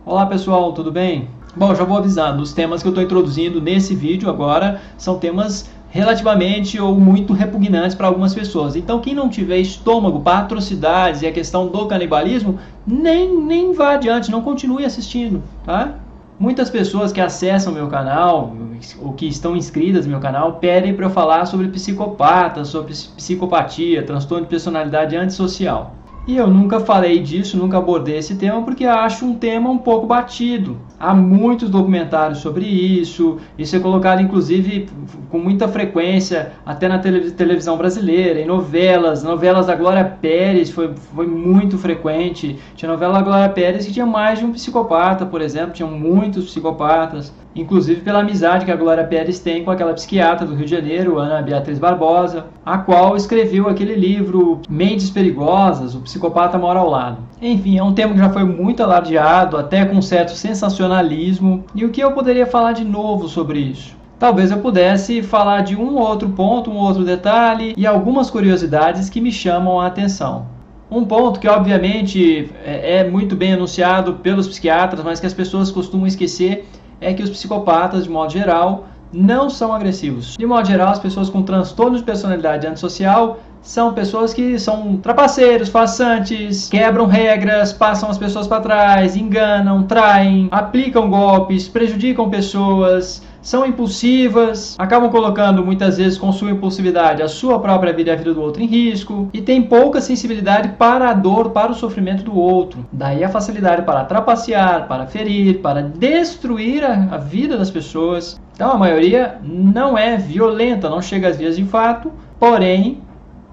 Olá pessoal, tudo bem? Bom, já vou avisando, os temas que eu estou introduzindo nesse vídeo agora são temas relativamente ou muito repugnantes para algumas pessoas. Então quem não tiver estômago para atrocidades e a questão do canibalismo, nem vá adiante, não continue assistindo, tá? Muitas pessoas que acessam meu canal, ou que estão inscritas no meu canal, pedem para eu falar sobre psicopatas, sobre psicopatia, transtorno de personalidade antissocial. E eu nunca falei disso, nunca abordei esse tema, porque acho um tema um pouco batido. Há muitos documentários sobre isso é colocado inclusive com muita frequência, até na televisão brasileira, em novelas da Glória Pérez, foi muito frequente. Tinha novela da Glória Pérez que tinha mais de um psicopata, por exemplo, tinham muitos psicopatas. Inclusive pela amizade que a Glória Pérez tem com aquela psiquiatra do Rio de Janeiro, Ana Beatriz Barbosa, a qual escreveu aquele livro Mentes Perigosas, o psicopata mora ao lado. Enfim, é um tema que já foi muito alardeado, até com certo sensacionalismo. E o que eu poderia falar de novo sobre isso? Talvez eu pudesse falar de um outro ponto, um outro detalhe e algumas curiosidades que me chamam a atenção. Um ponto que obviamente é muito bem enunciado pelos psiquiatras, mas que as pessoas costumam esquecer, é que os psicopatas, de modo geral, não são agressivos. De modo geral, as pessoas com transtorno de personalidade antissocial são pessoas que são trapaceiros, farsantes, quebram regras, passam as pessoas para trás, enganam, traem, aplicam golpes, prejudicam pessoas, são impulsivas, acabam colocando muitas vezes com sua impulsividade a sua própria vida e a vida do outro em risco e tem pouca sensibilidade para a dor, para o sofrimento do outro. Daí a facilidade para trapacear, para ferir, para destruir a vida das pessoas. Então a maioria não é violenta, não chega às vias de fato, porém,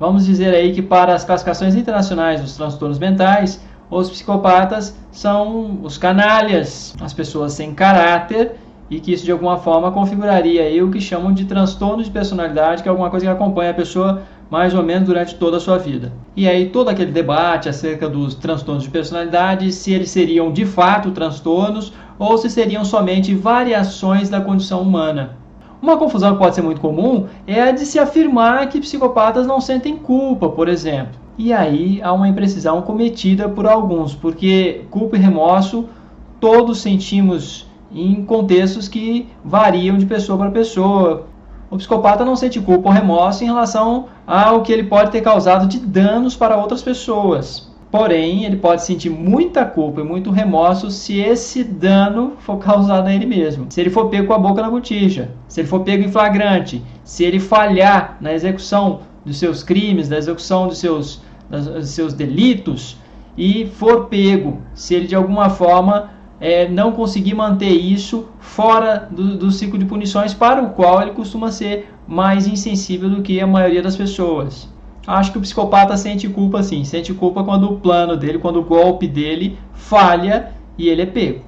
vamos dizer aí que para as classificações internacionais dos transtornos mentais, os psicopatas são os canalhas, as pessoas sem caráter, e que isso de alguma forma configuraria aí o que chamam de transtorno de personalidade, que é alguma coisa que acompanha a pessoa mais ou menos durante toda a sua vida. E aí todo aquele debate acerca dos transtornos de personalidade, se eles seriam de fato transtornos ou se seriam somente variações da condição humana. Uma confusão que pode ser muito comum é a de se afirmar que psicopatas não sentem culpa, por exemplo. E aí há uma imprecisão cometida por alguns, porque culpa e remorso todos sentimos em contextos que variam de pessoa para pessoa. O psicopata não sente culpa ou remorso em relação ao que ele pode ter causado de danos para outras pessoas. Porém, ele pode sentir muita culpa e muito remorso se esse dano for causado a ele mesmo. Se ele for pego com a boca na botija, se ele for pego em flagrante, se ele falhar na execução dos seus crimes, na execução dos seus delitos e for pego, se ele de alguma forma não conseguir manter isso fora do ciclo de punições para o qual ele costuma ser mais insensível do que a maioria das pessoas. Acho que o psicopata sente culpa sim, sente culpa quando o plano dele, quando o golpe dele falha e ele é pego.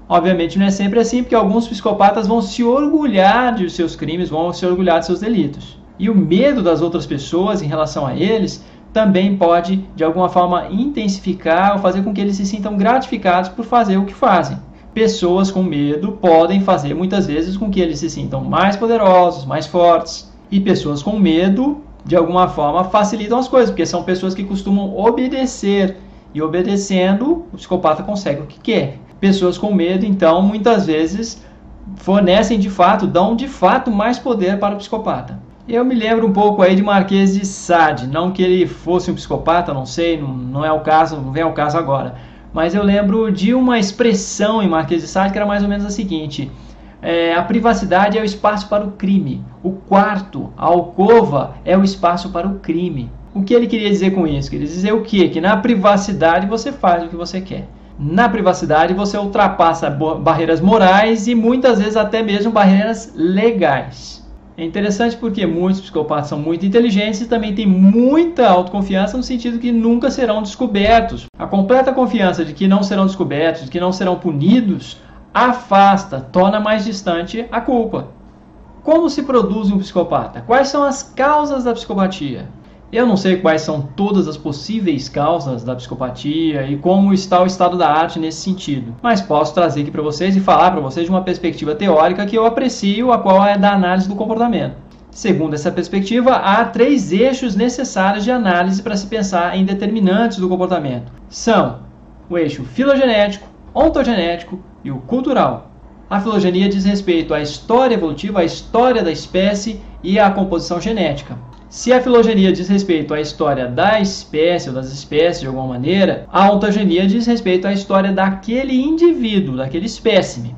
Obviamente não é sempre assim, porque alguns psicopatas vão se orgulhar de seus crimes, vão se orgulhar de seus delitos. E o medo das outras pessoas em relação a eles também pode, de alguma forma, intensificar ou fazer com que eles se sintam gratificados por fazer o que fazem. Pessoas com medo podem fazer, muitas vezes, com que eles se sintam mais poderosos, mais fortes. E pessoas com medo, de alguma forma, facilitam as coisas, porque são pessoas que costumam obedecer. E obedecendo, o psicopata consegue o que quer. Pessoas com medo, então, muitas vezes, fornecem de fato, dão de fato mais poder para o psicopata. Eu me lembro um pouco aí de Marquês de Sade, não que ele fosse um psicopata, não sei, não é o caso, não vem ao caso agora. Mas eu lembro de uma expressão em Marquês de Sade que era mais ou menos a seguinte: a privacidade é o espaço para o crime, o quarto, a alcova é o espaço para o crime. O que ele queria dizer com isso? Queria dizer o quê? Que na privacidade você faz o que você quer. Na privacidade você ultrapassa barreiras morais e muitas vezes até mesmo barreiras legais. É interessante porque muitos psicopatas são muito inteligentes e também têm muita autoconfiança no sentido que nunca serão descobertos. A completa confiança de que não serão descobertos, de que não serão punidos, afasta, torna mais distante a culpa. Como se produz um psicopata? Quais são as causas da psicopatia? Eu não sei quais são todas as possíveis causas da psicopatia e como está o estado da arte nesse sentido, mas posso trazer aqui para vocês e falar para vocês de uma perspectiva teórica que eu aprecio, a qual é da análise do comportamento. Segundo essa perspectiva, há 3 eixos necessários de análise para se pensar em determinantes do comportamento. São o eixo filogenético, ontogenético e o cultural. A filogenia diz respeito à história evolutiva, à história da espécie e à composição genética. Se a filogenia diz respeito à história da espécie ou das espécies de alguma maneira, a ontogenia diz respeito à história daquele indivíduo, daquele espécime.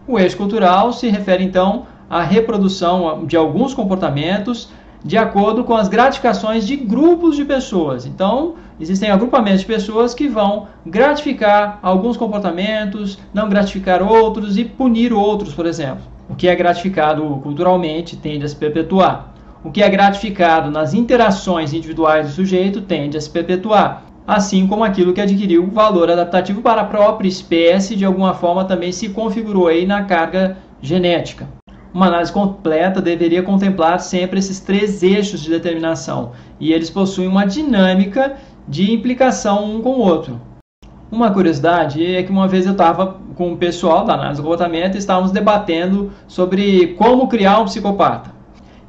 O eixo cultural se refere então à reprodução de alguns comportamentos de acordo com as gratificações de grupos de pessoas. Então, existem agrupamentos de pessoas que vão gratificar alguns comportamentos, não gratificar outros e punir outros, por exemplo. O que é gratificado culturalmente tende a se perpetuar. O que é gratificado nas interações individuais do sujeito tende a se perpetuar. Assim como aquilo que adquiriu valor adaptativo para a própria espécie, de alguma forma também se configurou aí na carga genética. Uma análise completa deveria contemplar sempre esses 3 eixos de determinação, e eles possuem uma dinâmica de implicação um com o outro. Uma curiosidade é que uma vez eu estava com o pessoal da análise do comportamento e estávamos debatendo sobre como criar um psicopata.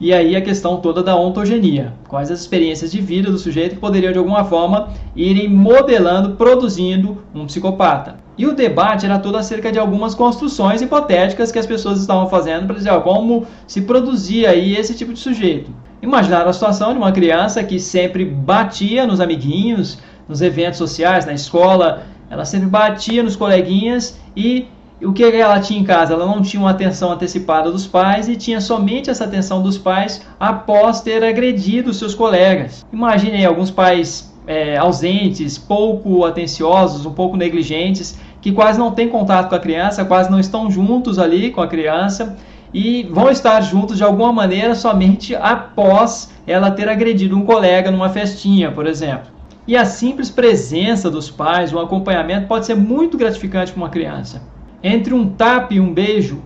E aí a questão toda da ontogenia, quais as experiências de vida do sujeito que poderiam de alguma forma irem modelando, produzindo um psicopata. E o debate era todo acerca de algumas construções hipotéticas que as pessoas estavam fazendo para dizer como se produzia aí esse tipo de sujeito. Imaginaram a situação de uma criança que sempre batia nos amiguinhos, nos eventos sociais, na escola, ela sempre batia nos coleguinhas e o que ela tinha em casa? Ela não tinha uma atenção antecipada dos pais e tinha somente essa atenção dos pais após ter agredido seus colegas. Imaginem alguns pais ausentes, pouco atenciosos, um pouco negligentes, que quase não têm contato com a criança, quase não estão juntos ali com a criança e vão estar juntos de alguma maneira somente após ela ter agredido um colega numa festinha, por exemplo. E a simples presença dos pais, o acompanhamento pode ser muito gratificante para uma criança. Entre um tapa e um beijo.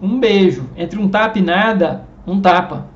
Entre um tapa e nada, um tapa.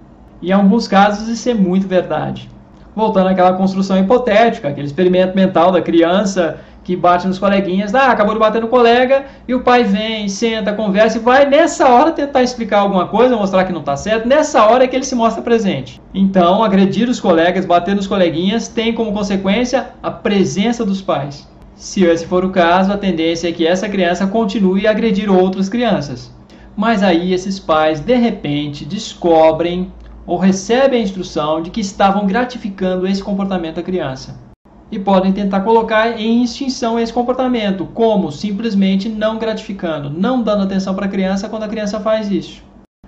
E em alguns casos isso é muito verdade. Voltando àquela construção hipotética, aquele experimento mental da criança que bate nos coleguinhas, acabou de bater no colega, e o pai vem, senta, conversa e vai nessa hora tentar explicar alguma coisa, mostrar que não está certo, nessa hora é que ele se mostra presente. Então, agredir os colegas, bater nos coleguinhas, tem como consequência a presença dos pais. Se esse for o caso, a tendência é que essa criança continue a agredir outras crianças. Mas aí esses pais, de repente, descobrem ou recebem a instrução de que estavam gratificando esse comportamento da criança. E podem tentar colocar em extinção esse comportamento, como simplesmente não gratificando, não dando atenção para a criança quando a criança faz isso.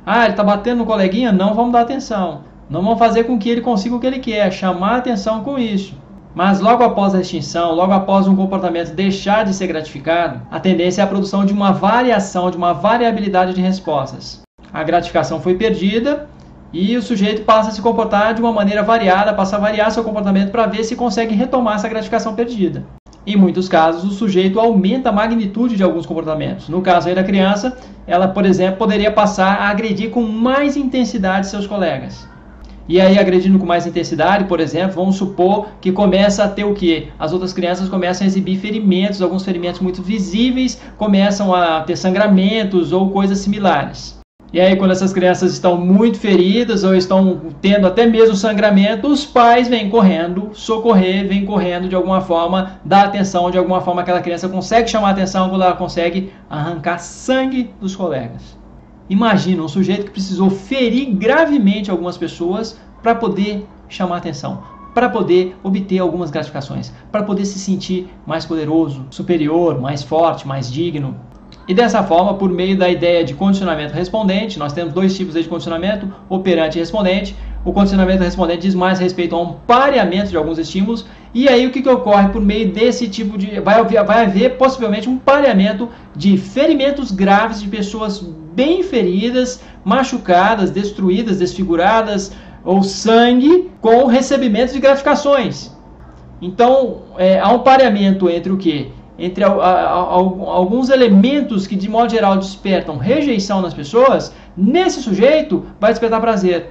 Ele está batendo no coleguinha? Não vamos dar atenção. Não vamos fazer com que ele consiga o que ele quer, chamar a atenção com isso. Mas logo após a extinção, logo após um comportamento deixar de ser gratificado, a tendência é a produção de uma variação, de uma variabilidade de respostas. A gratificação foi perdida e o sujeito passa a se comportar de uma maneira variada, passa a variar seu comportamento para ver se consegue retomar essa gratificação perdida. Em muitos casos, o sujeito aumenta a magnitude de alguns comportamentos. No caso aí da criança, ela, por exemplo, poderia passar a agredir com mais intensidade seus colegas. E aí, agredindo com mais intensidade, por exemplo, vamos supor que começa a ter o quê? As outras crianças começam a exibir ferimentos, alguns ferimentos muito visíveis, começam a ter sangramentos ou coisas similares. E aí, quando essas crianças estão muito feridas ou estão tendo até mesmo sangramento, os pais vêm correndo, socorrer, vêm correndo de alguma forma, dar atenção, de alguma forma aquela criança consegue chamar a atenção quando ela consegue arrancar sangue dos colegas. Imagina um sujeito que precisou ferir gravemente algumas pessoas para poder chamar a atenção, para poder obter algumas gratificações, para poder se sentir mais poderoso, superior, mais forte, mais digno. E dessa forma, por meio da ideia de condicionamento respondente, nós temos 2 tipos de condicionamento, operante e respondente. O condicionamento respondente diz mais respeito a um pareamento de alguns estímulos. E aí o que ocorre por meio desse tipo de... Vai haver possivelmente um pareamento de ferimentos graves de pessoas bem feridas, machucadas, destruídas, desfiguradas, ou sangue, com recebimento de gratificações. Então, há um pareamento entre o quê? Entre alguns elementos que de modo geral despertam rejeição nas pessoas. Nesse sujeito vai despertar prazer.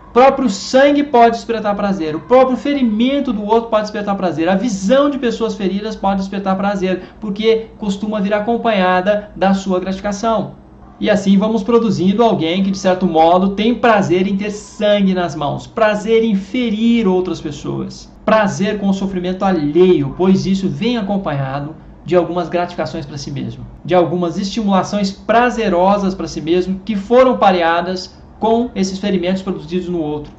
O próprio sangue pode despertar prazer, o próprio ferimento do outro pode despertar prazer, a visão de pessoas feridas pode despertar prazer, porque costuma vir acompanhada da sua gratificação. E assim vamos produzindo alguém que de certo modo tem prazer em ter sangue nas mãos, prazer em ferir outras pessoas, prazer com o sofrimento alheio, pois isso vem acompanhado de algumas gratificações para si mesmo, de algumas estimulações prazerosas para si mesmo que foram pareadas com esses ferimentos produzidos no outro.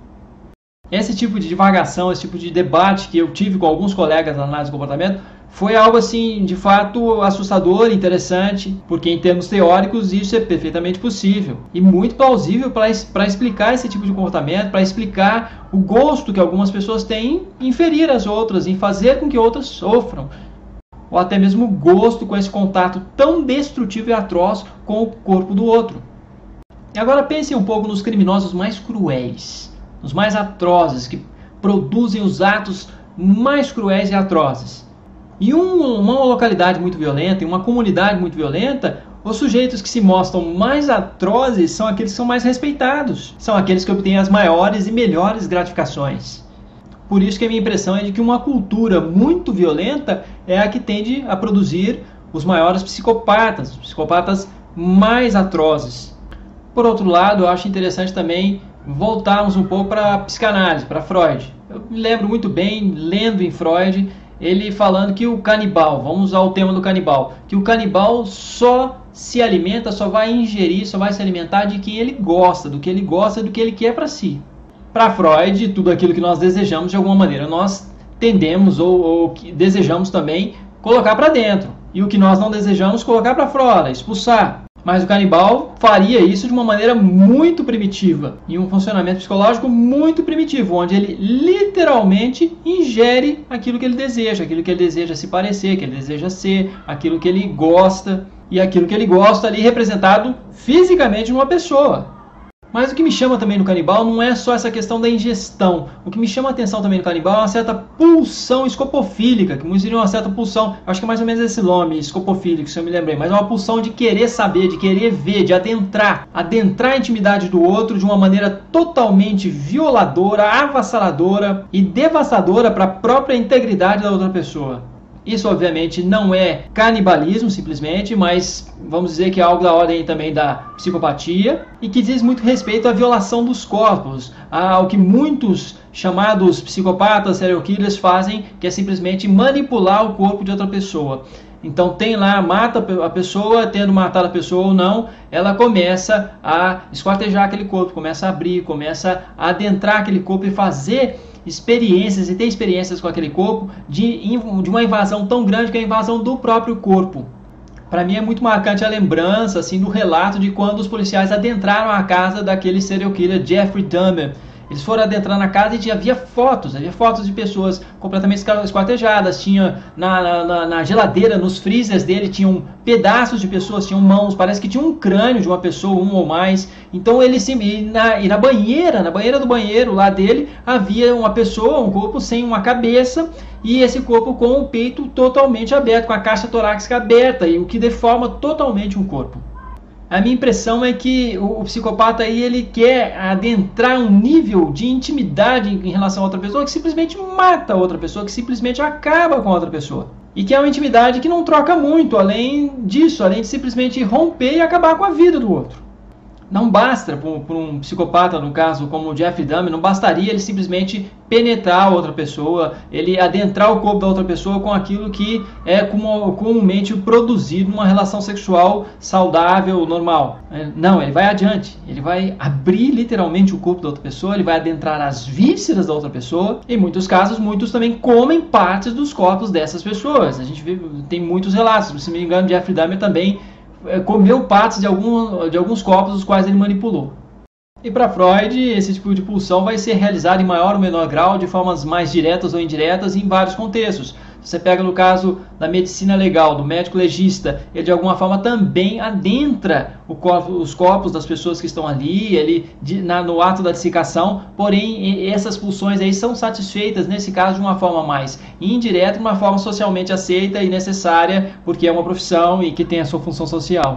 Esse tipo de divagação, esse tipo de debate que eu tive com alguns colegas na análise do comportamento foi algo assim, de fato, assustador, interessante, porque em termos teóricos isso é perfeitamente possível e muito plausível para explicar esse tipo de comportamento, para explicar o gosto que algumas pessoas têm em ferir as outras, em fazer com que outras sofram, ou até mesmo gosto com esse contato tão destrutivo e atroz com o corpo do outro. E agora pense um pouco nos criminosos mais cruéis, os mais atrozes, que produzem os atos mais cruéis e atrozes. Em uma localidade muito violenta, em uma comunidade muito violenta, os sujeitos que se mostram mais atrozes são aqueles que são mais respeitados, são aqueles que obtêm as maiores e melhores gratificações. Por isso que a minha impressão é de que uma cultura muito violenta é a que tende a produzir os maiores psicopatas, os psicopatas mais atrozes. Por outro lado, eu acho interessante também voltarmos um pouco para a psicanálise, para Freud. Eu me lembro muito bem, lendo em Freud, ele falando que o canibal, vamos usar o tema do canibal, que o canibal só se alimenta, só vai ingerir, só vai se alimentar de quem ele gosta, do que ele gosta, do que ele quer para si. Para Freud, tudo aquilo que nós desejamos, de alguma maneira, nós tendemos ou desejamos também colocar para dentro. E o que nós não desejamos, colocar para fora, expulsar. Mas o canibal faria isso de uma maneira muito primitiva, em um funcionamento psicológico muito primitivo, onde ele literalmente ingere aquilo que ele deseja se parecer, que ele deseja ser, aquilo que ele gosta, e aquilo que ele gosta ali representado fisicamente numa pessoa. Mas o que me chama também no canibal não é só essa questão da ingestão. O que me chama a atenção também no canibal é uma certa pulsão escopofílica, que muitos diriam uma certa pulsão, acho que é mais ou menos esse nome, escopofílico, se eu me lembrei, mas é uma pulsão de querer saber, de querer ver, de adentrar a intimidade do outro de uma maneira totalmente violadora, avassaladora e devastadora para a própria integridade da outra pessoa. Isso, obviamente, não é canibalismo, simplesmente, mas vamos dizer que é algo da ordem também da psicopatia e que diz muito respeito à violação dos corpos, ao que muitos chamados psicopatas, serial killers fazem, que é simplesmente manipular o corpo de outra pessoa. Então tem lá, mata a pessoa, tendo matado a pessoa ou não, ela começa a esquartejar aquele corpo, começa a abrir, começa a adentrar aquele corpo e fazer experiências e ter experiências com aquele corpo de uma invasão tão grande que é a invasão do próprio corpo. Para mim é muito marcante a lembrança assim, do relato de quando os policiais adentraram a casa daquele serial killer Jeffrey Dahmer. Eles foram adentrar na casa e havia fotos de pessoas completamente esquartejadas, tinha na geladeira, nos freezers dele, tinham pedaços de pessoas, tinham mãos, parece que tinha um crânio de uma pessoa, um ou mais. Então ele na banheira do banheiro lá dele, havia uma pessoa, um corpo sem uma cabeça, e esse corpo com o peito totalmente aberto, com a caixa torácica aberta, e o que deforma totalmente um corpo. A minha impressão é que o psicopata aí, ele quer adentrar um nível de intimidade em relação a outra pessoa que simplesmente mata a outra pessoa, que simplesmente acaba com a outra pessoa. E que é uma intimidade que não troca muito, além disso, além de simplesmente romper e acabar com a vida do outro. Não basta para um psicopata, no caso como o Jeffrey Dahmer, não bastaria ele simplesmente penetrar a outra pessoa, ele adentrar o corpo da outra pessoa com aquilo que é comumente produzido numa relação sexual saudável, normal. Não, ele vai adiante, ele vai abrir literalmente o corpo da outra pessoa, ele vai adentrar as vísceras da outra pessoa. Em muitos casos, muitos também comem partes dos corpos dessas pessoas. A gente tem muitos relatos, se não me engano, Jeffrey Dahmer também comeu partes de alguns corpos os quais ele manipulou. E para Freud, esse tipo de pulsão vai ser realizado em maior ou menor grau, de formas mais diretas ou indiretas, em vários contextos. Você pega no caso da medicina legal, do médico legista, ele de alguma forma também adentra os corpos das pessoas que estão ali, ele no ato da dissecação, porém essas pulsões aí são satisfeitas, nesse caso, de uma forma mais indireta, uma forma socialmente aceita e necessária, porque é uma profissão e que tem a sua função social.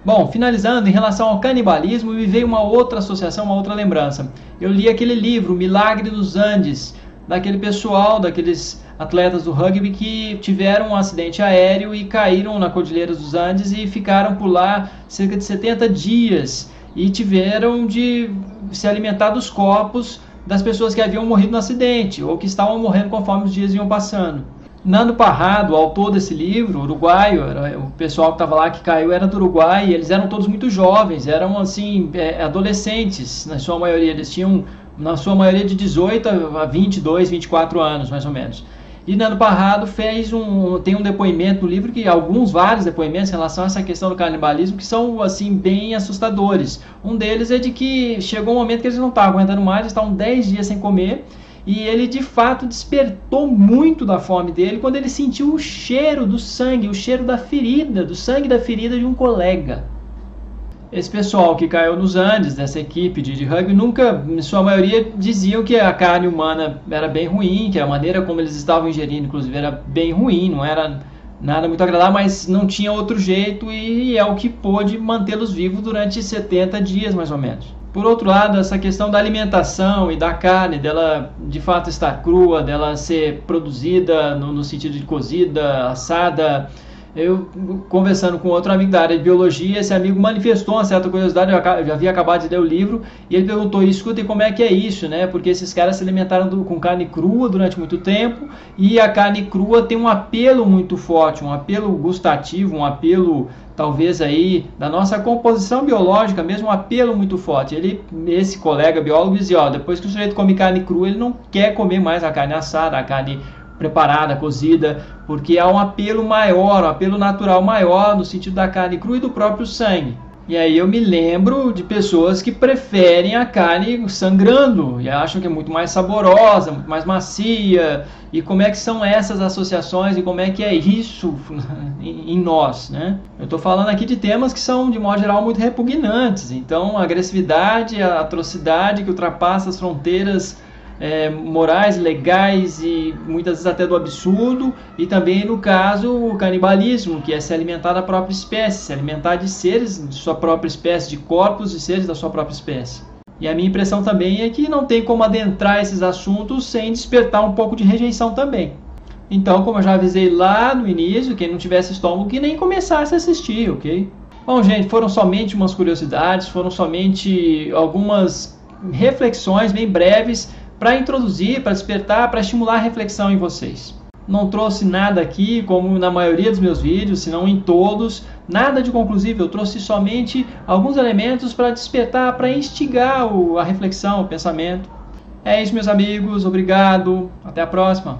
Bom, finalizando, em relação ao canibalismo, me veio uma outra associação, uma outra lembrança. Eu li aquele livro, Milagre dos Andes, daquele pessoal, daqueles atletas do rugby que tiveram um acidente aéreo e caíram na Cordilheira dos Andes e ficaram por lá cerca de 70 dias e tiveram de se alimentar dos corpos das pessoas que haviam morrido no acidente ou que estavam morrendo conforme os dias iam passando. Nando Parrado, o autor desse livro, uruguaio, o pessoal que estava lá que caiu era do Uruguai, e eles eram todos muito jovens, eram assim, adolescentes, na sua maioria, eles tinham, na sua maioria, de 18 a 22, 24 anos, mais ou menos. E Nando Parrado tem um depoimento no livro, vários depoimentos em relação a essa questão do canibalismo, que são assim bem assustadores. Um deles é de que chegou um momento que eles não estavam aguentando mais, eles estavam 10 dias sem comer, e ele de fato despertou muito da fome dele quando ele sentiu o cheiro do sangue, o cheiro da ferida, do sangue da ferida de um colega. Esse pessoal que caiu nos Andes, dessa equipe de rugby, nunca, em sua maioria, diziam que a carne humana era bem ruim, que a maneira como eles estavam ingerindo, inclusive, era bem ruim, não era nada muito agradável, mas não tinha outro jeito, e é o que pôde mantê-los vivos durante 70 dias, mais ou menos. Por outro lado, essa questão da alimentação e da carne, dela de fato estar crua, dela ser produzida no sentido de cozida, assada. Eu, conversando com outro amigo da área de biologia, esse amigo manifestou uma certa curiosidade, eu já havia acabado de ler o livro, e ele perguntou, escuta, e como é que é isso, né? Porque esses caras se alimentaram com carne crua durante muito tempo, e a carne crua tem um apelo muito forte, um apelo gustativo, um apelo talvez aí da nossa composição biológica mesmo, um apelo muito forte. Esse colega biólogo dizia, depois que o sujeito come carne crua, ele não quer comer mais a carne assada, a carne preparada, cozida, porque há um apelo maior, um apelo natural maior no sentido da carne crua e do próprio sangue. E aí eu me lembro de pessoas que preferem a carne sangrando e acham que é muito mais saborosa, muito mais macia. E como é que são essas associações e como é que é isso em nós, né? Eu estou falando aqui de temas que são, de modo geral, muito repugnantes. Então, a agressividade, a atrocidade que ultrapassa as fronteiras morais, legais e muitas vezes até do absurdo, e também no caso o canibalismo, que é se alimentar da própria espécie, se alimentar de seres de sua própria espécie, de corpos de seres da sua própria espécie. E a minha impressão também é que não tem como adentrar esses assuntos sem despertar um pouco de rejeição também. Então, como eu já avisei lá no início, quem não tivesse estômago que nem começasse a assistir, ok? Bom, gente, foram somente umas curiosidades, foram somente algumas reflexões bem breves para introduzir, para despertar, para estimular a reflexão em vocês. Não trouxe nada aqui, como na maioria dos meus vídeos, se não em todos, nada de conclusivo. Eu trouxe somente alguns elementos para despertar, para instigar a reflexão, o pensamento. É isso, meus amigos. Obrigado. Até a próxima.